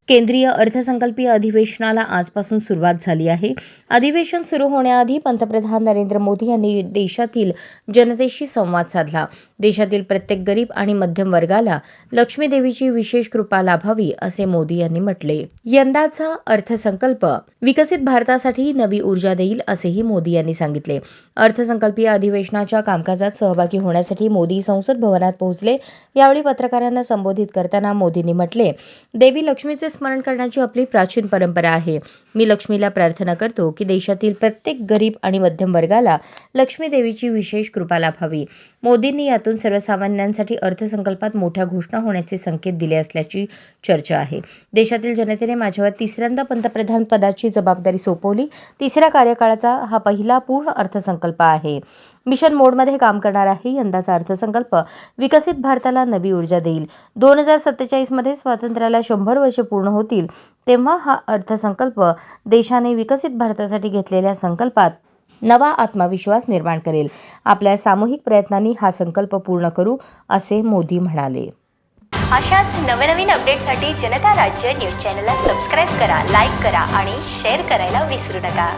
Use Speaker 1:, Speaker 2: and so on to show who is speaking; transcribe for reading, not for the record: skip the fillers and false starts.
Speaker 1: केंद्रीय अर्थसंकल्पीय अधिवेशनाला आजपासून सुरुवात झाली आहे. अधिवेशन सुरू होण्याआधी पंतप्रधान नरेंद्र मोदी यांनी देशातील जनतेशी संवाद साधला. देशातील प्रत्येक गरीब आणि मध्यम वर्गाला लक्ष्मी देवीची विशेष कृपा लाभावी, असे मोदी यांनी म्हटले. यंदाचा अर्थसंकल्प विकसित भारतासाठी नवी ऊर्जा देईल, असेही मोदी यांनी सांगितले. अर्थसंकल्पीय अधिवेशनाच्या कामकाजात सहभागी होण्यासाठी मोदी संसद भवनात पोहोचले. यावेळी पत्रकारांना संबोधित करताना मोदींनी म्हटले, देवी लक्ष्मीचे स्मरण करण्याची आपली प्राचीन परंपरा आहे. मी लक्ष्मीला प्रार्थना करतो की देशातील प्रत्येक गरीब आणि मध्यम वर्गाला लक्ष्मी देवीची विशेष कृपा लाभावी. मोदींनी यातून सर्वसामान्यांसाठी अर्थसंकल्पात मोठ्या घोषणा होण्याचे संकेत दिले असल्याची चर्चा आहे. देशातील जनतेने माझ्यावर तिसऱ्यांदा पंतप्रधान पदाची जबाबदारी सोपवली. तिसऱ्या कार्यकाळाचा हा पहिला पूर्ण अर्थसंकल्प आहे. मिशन मोडमध्ये काम करणार आहे. यंदाचा अर्थसंकल्प विकसित भारताला नवी ऊर्जा देईल. 2047 मध्ये स्वातंत्र्याला 100 वर्षे पूर्ण होतील तेव्हा हा अर्थसंकल्प देशाने विकसित भारतासाठी घेतलेल्या संकल्पात नवा आत्मविश्वास निर्माण करेल. आपल्या सामूहिक प्रयत्नांनी हा संकल्प पूर्ण करू, असे मोदी म्हणाले.
Speaker 2: अशाच नवनवीन अपडेटसाठी जनता राज्य न्यूज चॅनलला सबस्क्राईब करा, लाईक करा आणि शेअर करायला विसरू नका.